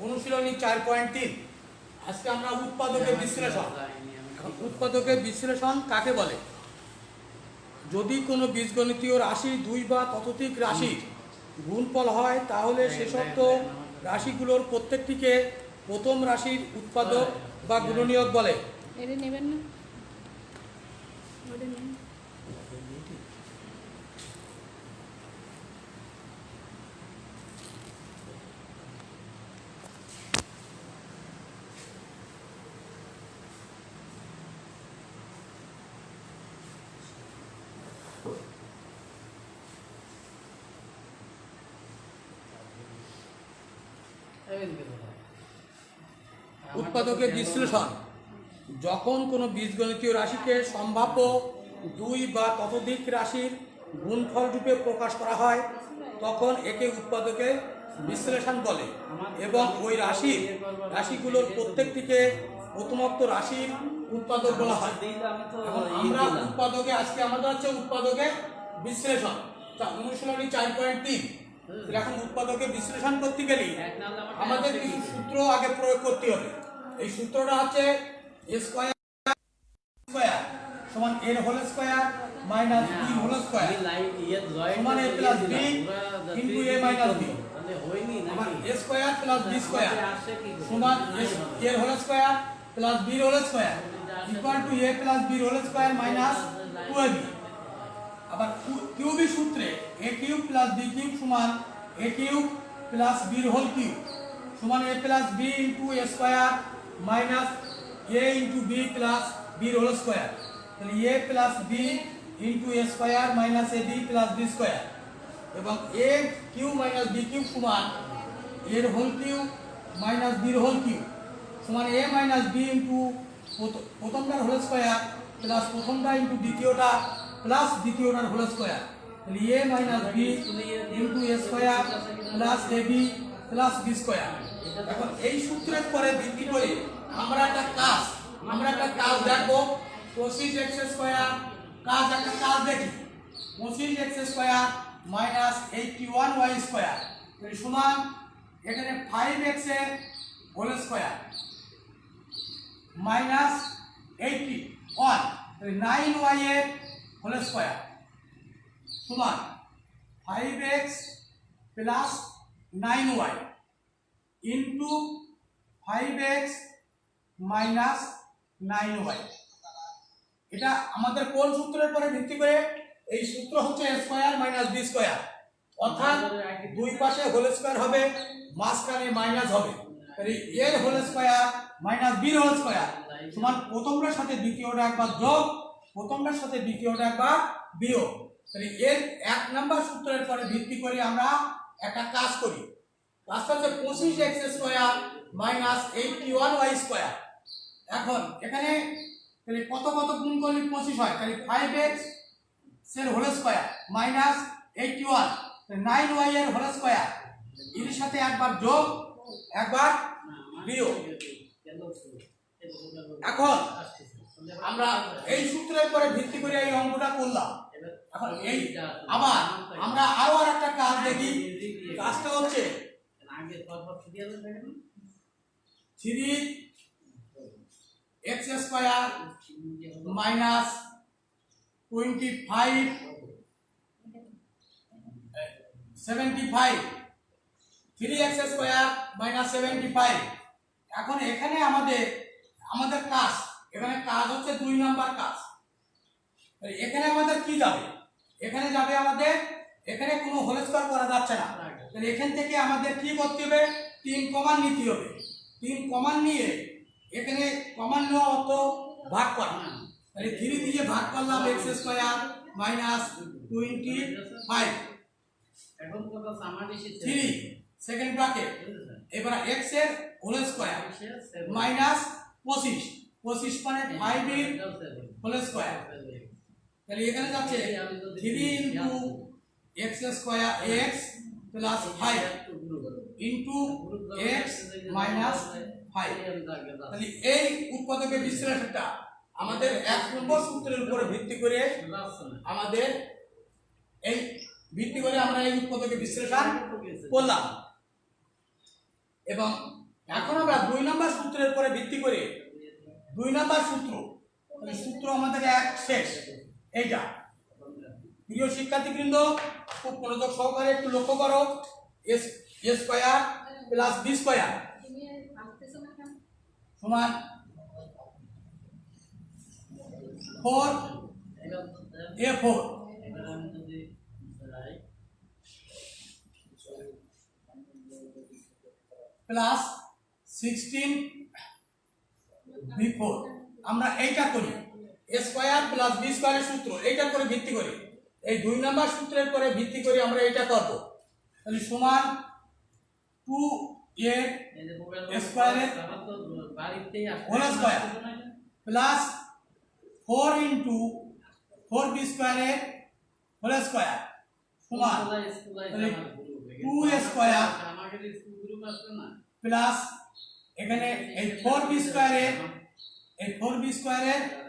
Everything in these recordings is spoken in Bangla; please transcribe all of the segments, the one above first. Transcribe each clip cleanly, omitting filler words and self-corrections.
অনুশীলনী 4.3 আজকে আমরা উৎপাদকের বিশ্লেষণ। উৎপাদকের বিশ্লেষণ কাকে বলে? যদি কোনো বীজগণিতীয় রাশি দুই বা ততোধিক রাশির গুণফল হয় তাহলে শেষোক্ত রাশিগুলোর প্রত্যেকটিকে প্রথম রাশির উৎপাদক বা গুণনীয়ক বলে। উৎপাদকের বিশ্লেষণ: যখন কোনো বীজগণিতীয় রাশিকে সম্ভাব্য দুই বা ততোধিক রাশির গুণফল রূপে প্রকাশ করা হয় তখন একে উৎপাদকের বিশ্লেষণ বলে এবং ওই রাশিগুলোর প্রত্যেকটিকে প্রথমোক্ত রাশির উৎপাদক বলা হয়। এখন আমরা উৎপাদকে আজকে আমাদের হচ্ছে উৎপাদকের বিশ্লেষণ। অনুশীলনী 4.3। এখন উৎপাদকে বিশ্লেষণ করতে গেলে আমাদের কিছু সূত্র আগে প্রয়োগ করতে হবে। এই সূত্রটা হচ্ছে a স্কয়ার সমান n whole square minus b whole square সমান a plus b into a minus b। আমার a square plus b square সমান a whole square plus b whole square equal to a plus b whole square minus 2ab। আবার কিউবি সূত্রে a cube plus b cube সমান a cube plus b whole cube সমান a plus b into a square minus a into b plus b whole square. তাহলে a plus b into a square minus ab plus b square এবং a cube minus b cube সমান a এর হোল কিউব মাইনাস b এর হোল কিউব সমান a মাইনাস b ইনটু প্রথমটার হোল স্কয়ার প্লাস প্রথমটা ইনটু দ্বিতীয়টা প্লাস দ্বিতীয়টার হোল স্কয়ার। তাহলে a minus b into a square plus ab plus b square. এখন এই সূত্রের পরে ভিত্তি করে আমরা একটা কাজ দেখব। 25x স্কয়ার একটা কাজ দেখি। 25x square minus 81y square সমান এখানে 5x এর হোল স্কয়ার মাইনাস 81 9y এর হোল স্কয়ার সমান 5x plus 9y into 5x minus 9y। এটা আমাদের কোন সূত্রের পরে ভিত্তি করে? এই সূত্র হচ্ছে a square minus b square, অর্থাৎ দুই পাশে হোল স্কয়ার হবে, মাঝখানে মাইনাস হবে। তাহলে a এর হোল স্কয়ার মাইনাস b এর হোল স্কয়ার সমান প্রথমটার সাথে দ্বিতীয়টা একবার যোগ, প্রথমটার সাথে দ্বিতীয়টা একবার বিয়োগ। তাহলে এর এক নাম্বার সূত্রের পরে ভিত্তি করে আমরা একটা কাজ করি। কাজটা হচ্ছে 25x square minus 81y square. এখন এখানে তাহলে কত গুণ করলে 25 হয়? তাহলে 5x এর হোল স্কয়ার মাইনাস 81 9y এর হোল স্কয়ার এর সাথে একবার যোগ একবার বিয়োগ। এখন আমরা এই সূত্রের পরে ভিত্তি করে এই অঙ্কটা করলাম। এখন এই আবার আমরা আরো একটা কাজ দেখি। কাজটা হচ্ছে 3x square minus 75 3x square minus 75। এখন এখানে আমাদের কাজ হচ্ছে 2 নাম্বার কাজ। এখানে আমাদের কি যাবে? এখানে যাবে আমাদের এখানে কোনো হোল স্কয়ার করা যাচ্ছে না। তাহলে এখান থেকে আমাদের কি করতে হবে? 3 কমন নিতে হবে। 3 কমন নিয়ে এখানে কমন নেওয়া অর্থ ভাগ করা। তাহলে 3 দিয়ে ভাগ করলাম x স্কয়ার মাইনাস 25 এখন কত সামান্য 3 সেকেন্ড ব্র্যাকেট এবার x এর হোল স্কয়ার মাইনাস 25 মানে 5 এর হোল স্কয়ার। তাহলে এখানে যাচ্ছে 3 into x square x plus 5 into x minus 5। তাহলে এই উৎপাদকের বিশ্লেষণটা আমাদের 1 নম্বর সূত্রের উপর ভিত্তি করে আমরা এই উৎপাদকের বিশ্লেষণ করলাম এবং এখন আমরা 2 নম্বর সূত্রের উপরে ভিত্তি করে 2 নম্বর সূত্র সূত্র আমাদের এক শেষ এইটা। প্রিয় শিক্ষার্থীবৃন্দ খুব মনোযোগ সহকারে একটু লক্ষ্য করো, এস স্কয়ার প্লাস বি স্কয়ার সমান 4a4 প্লাস 16b4। আমরা এইটা করি a স্কয়ার প্লাস b স্কয়ারের সূত্র এইটার করে ভিত্তি করে এই 2 নম্বর সূত্রের করে ভিত্তি করে আমরা এটা করব। তাহলে সমান 2a স্কয়ারের whole square plus 4 into 4b স্কয়ারের হোল স্কয়ার সমান 2a স্কয়ার প্লাস এখানে এই 4b স্কয়ারের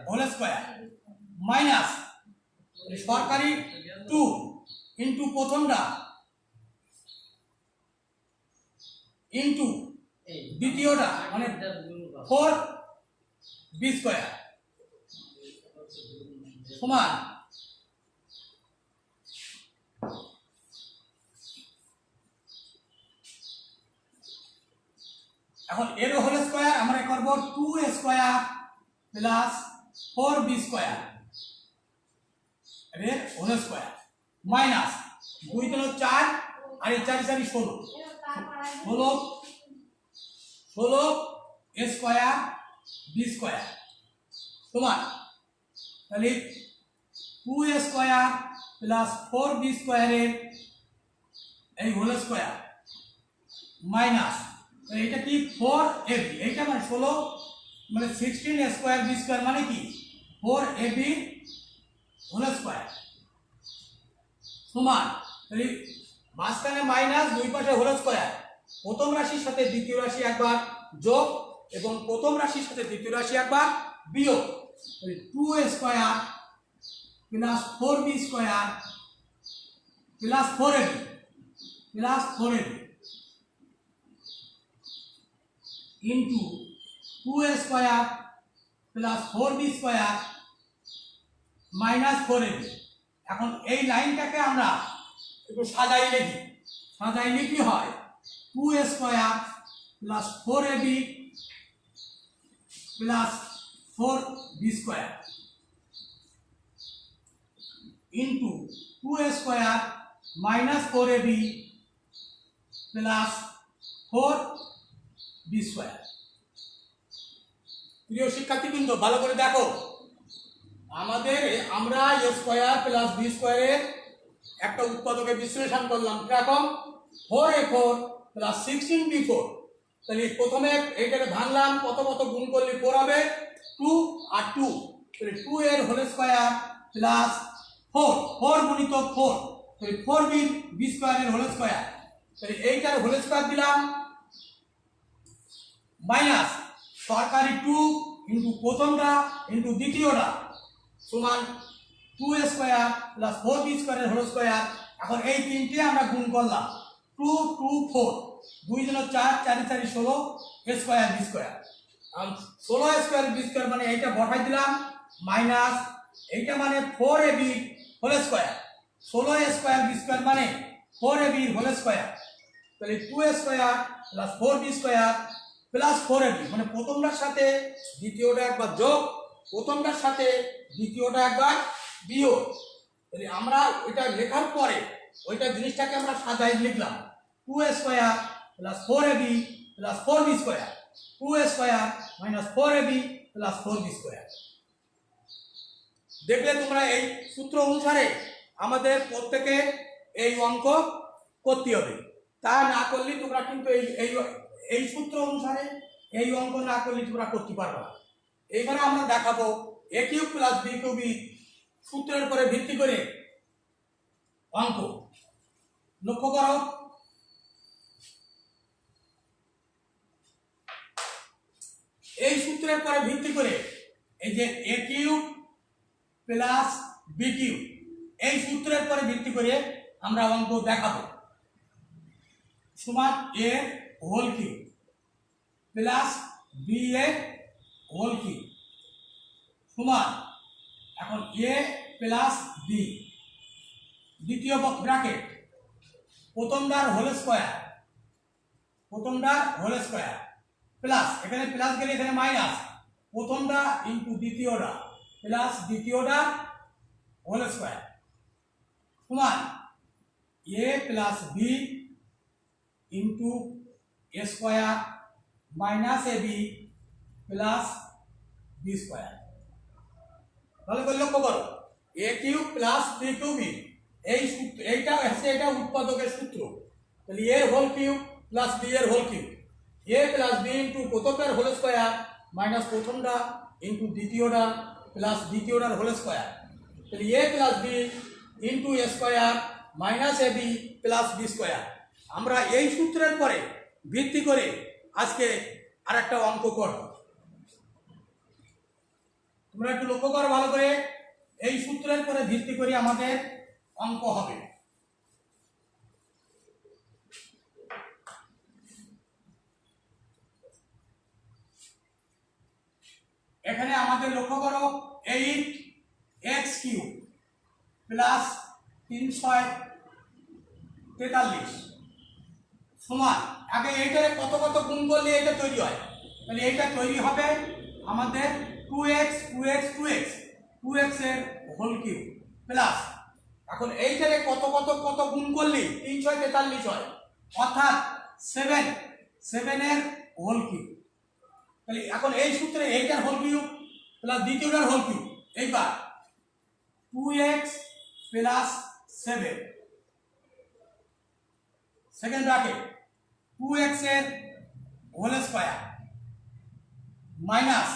হোল স্কয়ার মাইনাস সরকারি 2 ইনটু প্রথমটা ইনটু দ্বিতীয়টা মানে 4b স্কয়ার সমান এখন এর হোল স্কয়ার আমরা করব 2a square plus 4b square এর হোল স্কয়ার মাইনাস 2 3 4 আর 4 4 16 a স্কয়ার b স্কয়ার সমান তাহলে 2a স্কয়ার প্লাস 4b স্কয়ারের এই হোল স্কয়ার মাইনাস এটা কি 4ab এটা মানে 16 মানে 16a স্কয়ার b স্কয়ার মানে কি 4ab হোল স্কয়ার সমান তাহলে মাঝখানে মাইনাস দুই পাশে হোল স্কয়ার প্রথম রাশির সাথে দ্বিতীয় রাশি একবার যোগ এবং প্রথম রাশির সাথে দ্বিতীয় রাশি একবার বিয়োগ। 2a square plus 4b square plus 4ab into 2a square plus 4b square minus 4ab। এখন এই লাইনটাকে আমরা একটু সাজাই লিখি হয় 2a square plus 4ab plus 4b square into 2a square minus 4ab plus 4b square. প্রিয় শিক্ষার্থীবৃন্দ ভালো করে দেখো, আমরা a স্কয়ার প্লাস b স্কয়ারের একটা উৎপাদকে বিশ্লেষণ করলাম কিরকম 4a4 প্লাস 16b4। তাহলে প্রথমে এইটাকে ভাঙলাম, কত গুণ করলে 4 হবে 2 আর 2 তাহলে 2 এর হোল স্কয়ার প্লাস 4 গুণিত 4 তাহলে 4b স্কয়ারের হোল স্কয়ার তাহলে এইটার হোল স্কয়ার দিলাম মাইনাস সরকারি 2 ইনটু প্রথমটা ইনটু দ্বিতীয়টা সমান 2a স্কয়ার প্লাস 4b স্কয়ারের হোল স্কয়ার। এখন এই তিনটে আমরা গুণ করলাম 2 2 4 2 4 4 4 16 a square b square 16 square b square মানে এইটা বসাই দিলাম মাইনাস এইটা মানে 4ab whole square 16 square b square মানে 4ab হোল স্কয়ার তাহলে 2a square plus 4b square plus 4ab মানে প্রথমটার সাথে দ্বিতীয়টা একবার যোগ প্রথমটার সাথে দ্বিতীয়টা একবার বিয়োগ। তাহলে আমরা এটা লেখার পরে ওইটা জিনিসটাকে আমরা সাজাই লিখলাম 2a square plus 4ab plus 4b square 2a square minus 4ab plus 4b square. দেখলে তোমরা এই সূত্র অনুসারে আমাদের প্রত্যেকে এই অঙ্ক করতে হবে, তা না করলে তোমরা কিন্তু এই সূত্র অনুসারে এই অঙ্ক না করলে তোমরা করতে পারবে না। এইবারে আমরা দেখাবো a cube plus b cube সূত্রের উপরে ভিত্তি করে অঙ্ক। লক্ষ্য করো এই সূত্রের উপরে ভিত্তি করে এই যে a cube plus b cube এই সূত্রের উপরে ভিত্তি করে আমরা অঙ্ক দেখাবো সমান a whole cube plus B A whole cube সমান এখন এ প্লাস বি দ্বিতীয় ব্র্যাকেট প্রথমটার হোল স্কয়ার প্লাস এখানে প্লাস গেলে এখানে মাইনাস প্রথমটা ইনটু দ্বিতীয়টা প্লাস দ্বিতীয়টা হোল স্কয়ার সমান A plus B into A square minus A B plus B square. তাহলে লক্ষ্য করো A cube plus B cube এইটা হচ্ছে এটা উৎপাদকের সূত্র। তাহলে A whole cube plus B এর whole cube A plus B into প্রথমটার হোল স্কয়ার মাইনাস প্রথমটা ইন্টু দ্বিতীয়টা প্লাস দ্বিতীয়টার হোল স্কয়ার। তাহলে A plus B into A square minus A B plus B square. আমরা এই সূত্রের পরে ভিত্তি করে আজকে আর একটা অঙ্ক করব। তোমরা একটু লক্ষ্য করো ভালো করে, এই সূত্রের পরে ভিত্তি করে আমাদের অঙ্ক হবে। এখানে আমাদের লক্ষ্য করো 8x³ প্লাস 343 সমান আগে এইটারে কত কত গুণ করলে এটা তৈরি হয়। তাহলে এইটা তৈরি হবে আমাদের 2x এর হোল কিউব প্লাস এখন এইটারে কত কত কত গুণ করলে 343 হয় অর্থাৎ 7 এর হোল কিউব। তাহলে এখন এই সূত্রে এইটার হোল কিউব প্লাস দ্বিতীয়টার হোল কিউব এইবার 2x plus 7 second bracket 2x এর হোল স্কয়ার মাইনাস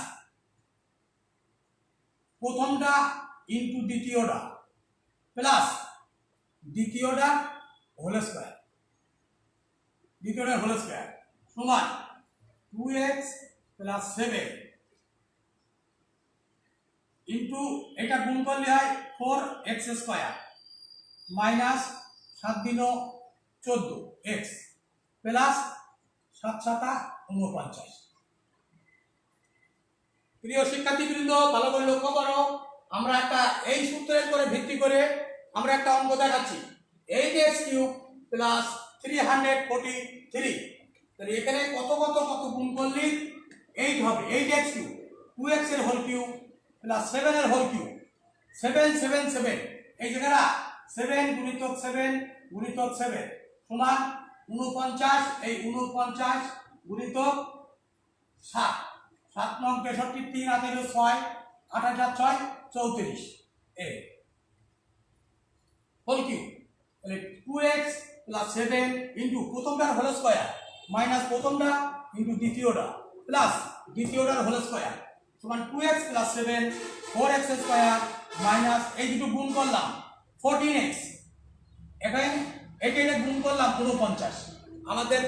প্রথমটা ইনটু দ্বিতীয়টা প্লাস দ্বিতীয়টা হোল স্কয়ার সমান 2x প্লাস 7 ইনটু এটা গুণ করলে হয় 4x square minus 7 × 14 x plus 7 × 7 = 49। প্রিয় শিক্ষার্থীবৃন্দ ভালো করে লক্ষ্য করো, আমরা একটা এই সূত্রের উপরে ভিত্তি করে আমরা একটা অঙ্ক দেখাচ্ছি 8x³ প্লাস 343। তাহলে এখানে কত কত কত গুণ করলে 8 হবে 8x³ 2x এর হোল কিউব প্লাস 7 এর হোল কিউব 7 7 7 এই জায়গাটা 7 গুণিতক 7 গুণিতক 7 সমান 49 এই 49 গুণিতক 7 7 9 63 3 8 6 8 6 34 এই হোল কিউব। তাহলে 2x প্লাস 7 ইনটু প্রথমটার হোল স্কয়ার মাইনাস প্রথমটা ইনটু দ্বিতীয়টা প্লাস দ্বিতীয়টার হোল স্কয়ার সমান 2x plus 7 4x square minus এই দুটো গুণ করলাম 14x এখানে এটা গুণ করলাম 49। আমাদের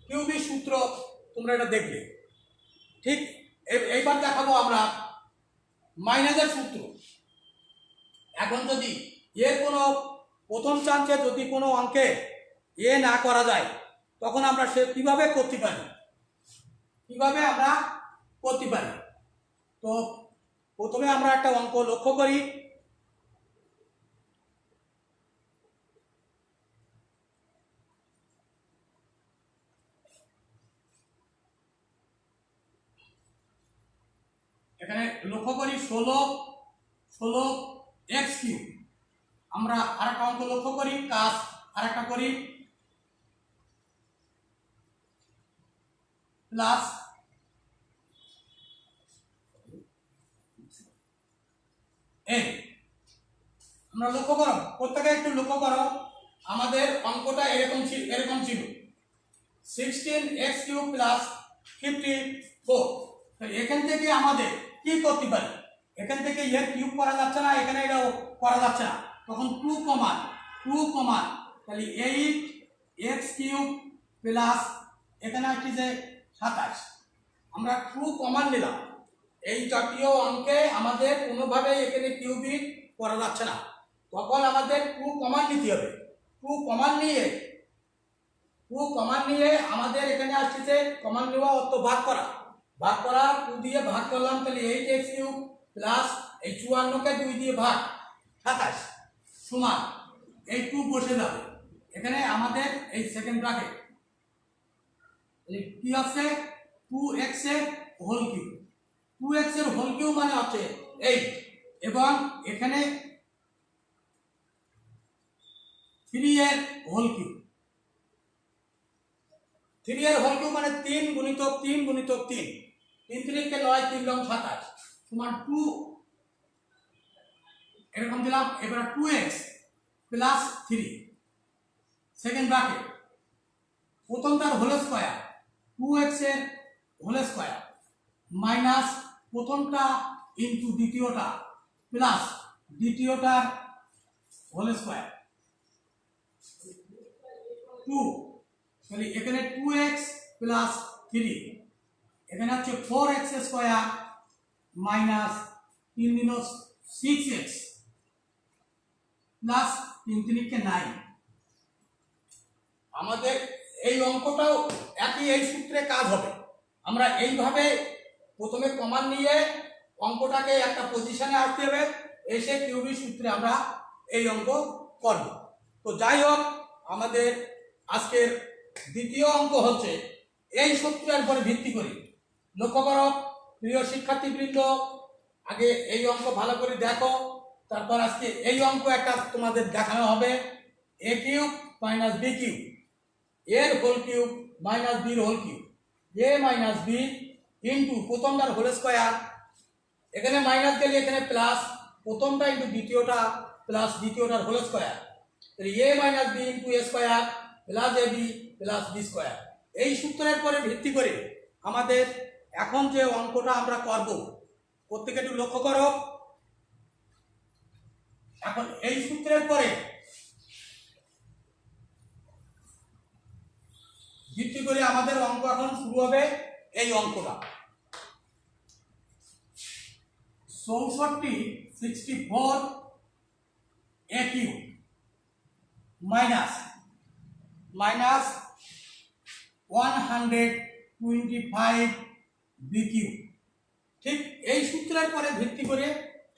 কিউবিক সূত্র তোমরা এটা দেখলে ঠিক। এইবার দেখাবো আমরা মাইনাসের সূত্র। এখন যদি এর কোনো প্রথম চান্সে যদি কোনো অঙ্কে এ না করা যায় তখন আমরা সে কিভাবে করতে পারি তো প্রথমে আমরা একটা অঙ্ক লক্ষ্য করি। এখানে লক্ষ্য করি 16x³ আমরা আরেকটা অঙ্ক লক্ষ্য করি কাজ আরেকটা করি প্লাস আমরা লক্ষ্য করো প্রত্যেকে একটু লক্ষ্য করো আমাদের অঙ্কটা এরকম ছিল 16x³ প্লাস 54। এখান থেকে আমাদের কি করতে পারি, এখান থেকে এর কিউব করা যাচ্ছে না, এখানে এটাও করা যাচ্ছে না, তখন 2 কমান তাহলে 8x³ প্লাস এখানে আসছে যে 27 আমরা 2 কমান নিলাম। এই জাতীয় অঙ্কে আমাদের কোনোভাবেই এখানে কিউবিক করা যাচ্ছে না, তখন আমাদের 2 কমান নিতে হবে। 2 কমান নিয়ে টু কমান নিয়ে আমাদের এখানে আসছে কমান নেওয়া অর্থ ভাগ করা, ভাগ করা 2 দিয়ে ভাগ করলাম, তাহলে 8x³ প্লাস এই 54 কে 2 দিয়ে ভাগ 27 সমান এই 2 বসে যাবে এখানে আমাদের এই সেকেন্ড ব্র্যাকেট, তাহলে কি আছে 2x এর হোল কিউব, 2x এর হোল কিউব মানে হচ্ছে 8 এবং এখানে 3 এর হোল কিউব, 3 এর হোল কিউব মানে 3 গুণিতক 3 গুণিতক 3, 3 3 কে 9, 3 9 27 সমান 2 এরকম দিলাম। এবার 2x প্লাস 3 সেকেন্ড ব্র্যাকেট, প্রথমটার হোল স্কয়ার 2x এর হোল স্কয়ার মাইনাস প্রথমটা ইনটু দ্বিতীয়টা প্লাস দ্বিতীয়টার হোল স্কয়ার 2, তাহলে এখানে 2x প্লাস 3 এখানে হচ্ছে 4x square minus 3 × 6x plus 3 3 কে 9। আমাদের এই অঙ্কটাও একই এই সূত্রে কাজ হবে। আমরা এইভাবে প্রথমে কমান নিয়ে অঙ্কটাকে একটা পজিশনে আসতে হবে, এসে কিউবি সূত্রে আমরা এই অঙ্ক করব। তো যাই হোক, আমাদের আজকের দ্বিতীয় অঙ্ক হচ্ছে এই সূত্রের উপরে ভিত্তি করে। লক্ষ্য করো প্রিয় শিক্ষার্থীবৃন্দ, আগে এই অঙ্ক ভালো করে দেখো, তারপর আজকে এই অঙ্ক একটা তোমাদের দেখানো হবে, a³ - b³ এর হোল কিউব মাইনাস বির whole cube, a minus B into প্রথমটার হোল স্কয়ার, এখানে মাইনাস গেলে এখানে প্লাস, প্রথমটা ইন্টু দ্বিতীয়টা প্লাস দ্বিতীয়টার হোল স্কয়ার, তাহলে a minus B into a square plus ab plus b square. এই সূত্রের পরে ভিত্তি করে আমাদের এখন যে অঙ্কটা আমরা করব, প্রত্যেকে একটু লক্ষ্য করো। এখন এই সূত্রের পরে ভিত্তি করে আমাদের অঙ্ক এখন শুরু হবে। এই অঙ্কটা 64 a³ মাইনাস 125 b³, ঠিক এই সূত্রের পরে ভিত্তি করে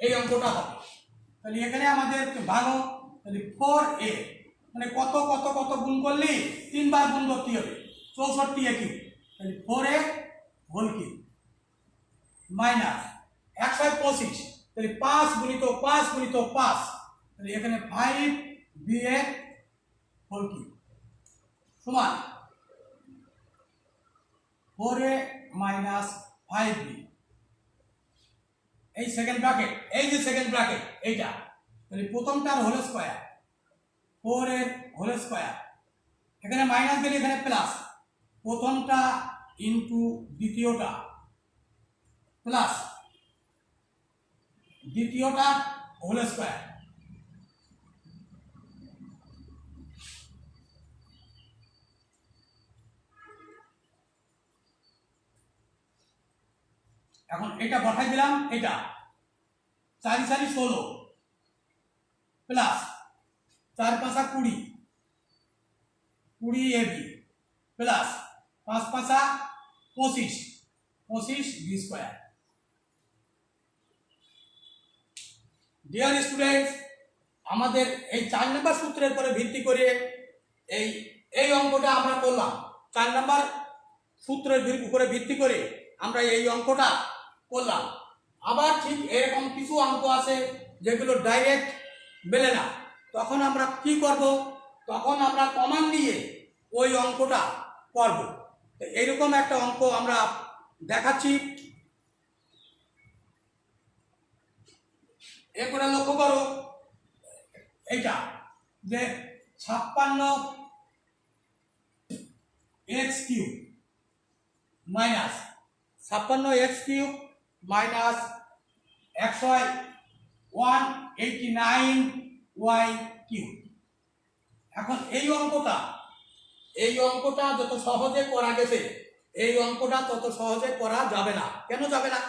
এই অঙ্কটা হবে। তাহলে এখানে আমাদের ভালো, তাহলে 4a মানে কত কত কত গুণ করলে 3 বার গুণ করতে হবে, 64 a³, তাহলে 4a হোল কিউব মাইনাস 125, তাহলে 5 গুণিত 5 গুণিত 5, তাহলে এখানে 5b এর হোল কিউব সমান 4a মাইনাস 5b। এই সেকেন্ড ব্র্যাকেট, এই যে সেকেন্ড ব্র্যাকেট এইটা, তাহলে প্রথমটার হোল স্কয়ার 4 এর হোল স্কয়ার, এখানে মাইনাস গেলে এখানে প্লাস, প্রথমটা ইনটু দ্বিতীয়টা প্লাস দ্বিতীয়টা হোল স্কয়ার, এখন এটা বসাই দিলাম, এটা 4 × 4 = 16 plus 4 × 5 = 20, 20ab plus 5 × 5 = 25, 25b square. Dear students, আমাদের এই 4 নম্বর সূত্রের উপরে ভিত্তি করে এই অঙ্কটা আমরা করলাম। 4 নম্বর সূত্রের উপরে ভিত্তি করে আমরা এই অঙ্কটা করলাম। আবার ঠিক এরকম কিছু অঙ্ক আছে যেগুলো ডাইরেক্ট মেলে না, তখন আমরা কি করব, তখন আমরা কমান নিয়ে ওই অঙ্কটা করব। তো এইরকম একটা অঙ্ক আমরা দেখাচ্ছি। এরপরে লক্ষ্য করো এইটা যে 56x³ minus 56x³ minus 189y³। এখন এই অঙ্কটা যত সহজে করা গেছে, এই অঙ্কটা তত সহজে করা যাবে না। কেন যাবে না?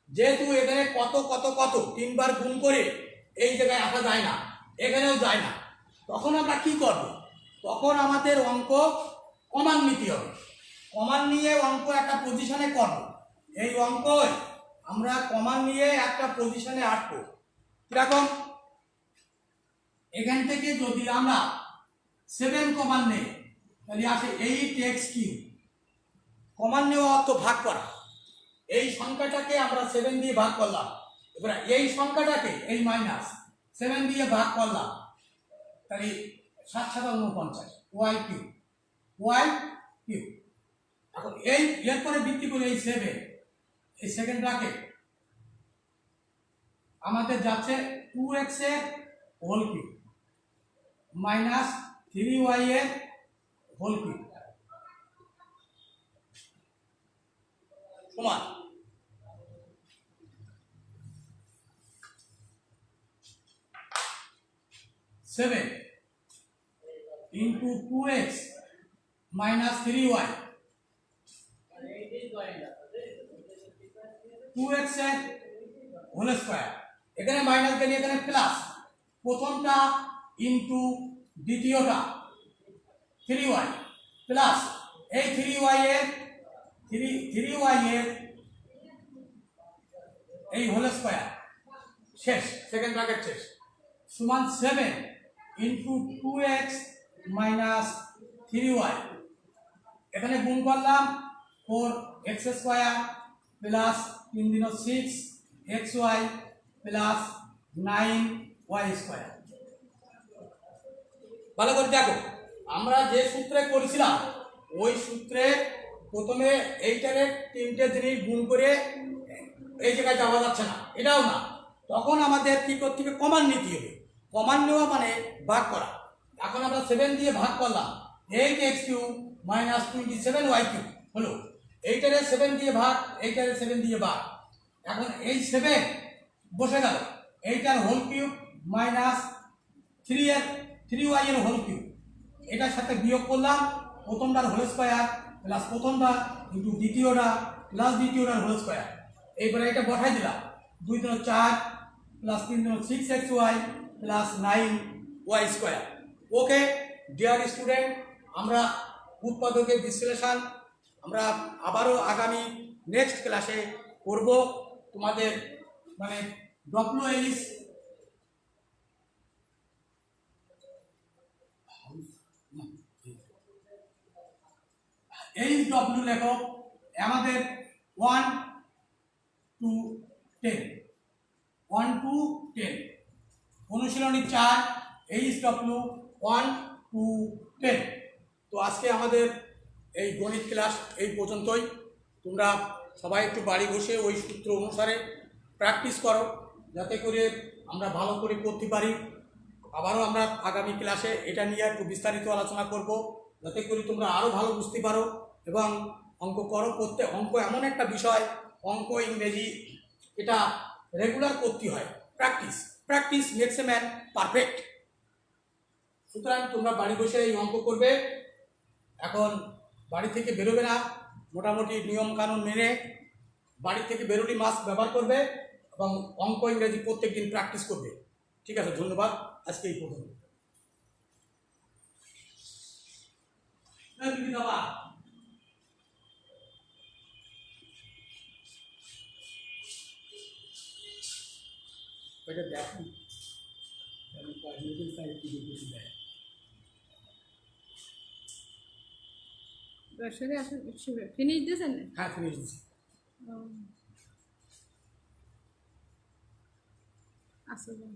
যেহেতু এখানে কত কত কত 3 বার গুণ করে এই জায়গায় আসা যায় না, এখানেও যায় না। তখন আমরা কি করব? তখন আমাদের অঙ্ক কমান নিতে হবে। কমান নিয়ে অঙ্ক একটা পজিশনে করব। এই অঙ্ক আমরা কমান নিয়ে একটা পজিশনে আটবো। কিরকম? এখান থেকে যদি আমরা 7 কমান নেই তাহলে আসে 8x কিউব। কমান নেওয়া অর্থ ভাগ করা। এই সংখ্যাটাকে আমরা 7 দিয়ে ভাগ করলাম, এবার এই সংখ্যাটাকে এই মাইনাস 7 দিয়ে ভাগ করলাম, তাহলে 7 7 49 y কিউব, y কিউব। এখন এই এরপরে ভিত্তি করে এই 7 এই সেকেন্ড ব্র্যাকেট আমাদের যাচ্ছে 2x এর হোল কিউব মাইনাস 3y এর হোল কিউব সমান 7 into 2x minus 3y 2x এর হোল স্কয়ার, এখানে মাইনাস গেলে এখানে প্লাস, প্রথমটা ইনটু দ্বিতীয়টা 3y প্লাস এই 3y এর 3y এর এই হোল স্কয়ার শেষ, সেকেন্ড ব্র্যাকেট শেষ, সমান 7 ইনটু 2x মাইনাস 3y, এখানে গুণ করলাম 4x square plus 3 × 6 xy plus 9y square. ভালো করে দেখো, আমরা যে সূত্রে করেছিলাম ওই সূত্রে প্রথমে এইটারে তিনটে জিনিস গুণ করে এই জায়গায় যাওয়া যাচ্ছে না, এটাও না, তখন আমাদের কি করতে হবে? কমান নিতে হবে। কমান নেওয়া মানে ভাগ করা। এখন আমরা 7 দিয়ে ভাগ করলাম, 8x³ মাইনাস 27y³ হলো। এইটারে 7 দিয়ে ভাগ, এইটারে 7 দিয়ে ভাগ, এখন এই 7 বসে গেল, এইটার হোল কিউব মাইনাস 3y এর হোল কিউব, এটার সাথে বিয়োগ করলাম, প্রথমটার হোল স্কয়ার প্লাস প্রথমটা ইন্টু দ্বিতীয়টা প্লাস দ্বিতীয়টার হোল স্কয়ার। এইবারে এটা বসাই দিলাম, 2 × 4 plus 3 × 6xy plus 9y square. Okay dear student, আমরা উৎপাদকের বিশ্লেষণ আমরা আবারও আগামী নেক্সট ক্লাসে করব। তোমাদের মানে WH HW লেখো আমাদের 1 to 10 1 to 10 অনুশীলনী 4 HW 1 to 10। তো আজকে আমাদের এই গণিত ক্লাস এই পর্যন্তই। তোমরা সবাই একটু বাড়ি বসে ওই সূত্র অনুসারে প্র্যাকটিস করো, যাতে করে আমরা ভালো করে করতে পারি। আবারও আমরা আগামী ক্লাসে এটা নিয়ে একটু বিস্তারিত আলোচনা করব, যাতে করে তোমরা আরও ভালো বুঝতে পারো এবং অঙ্ক করো। করতে অঙ্ক এমন একটা বিষয়, অঙ্ক ইংরেজি এটা রেগুলার করতে হয়, practice makes a man perfect. সুতরাং তোমরা বাড়ি বসে এই অঙ্ক করবে। এখন বাড়ি থেকে বেরোবে না, মোটামুটি নিয়ম কানুন মেনে বাড়ি থেকে বেরোলি মাস্ক ব্যবহার করবে এবং অঙ্ক ইংরেজি প্রত্যেক দিন প্র্যাকটিস করবে। ঠিক আছে, ধন্যবাদ। আজকে এই পর্যন্ত। এটা দেখুন ফিনিশ দিয়েছেন? হ্যাঁ, ফিনিশ দিচ্ছি। আসলে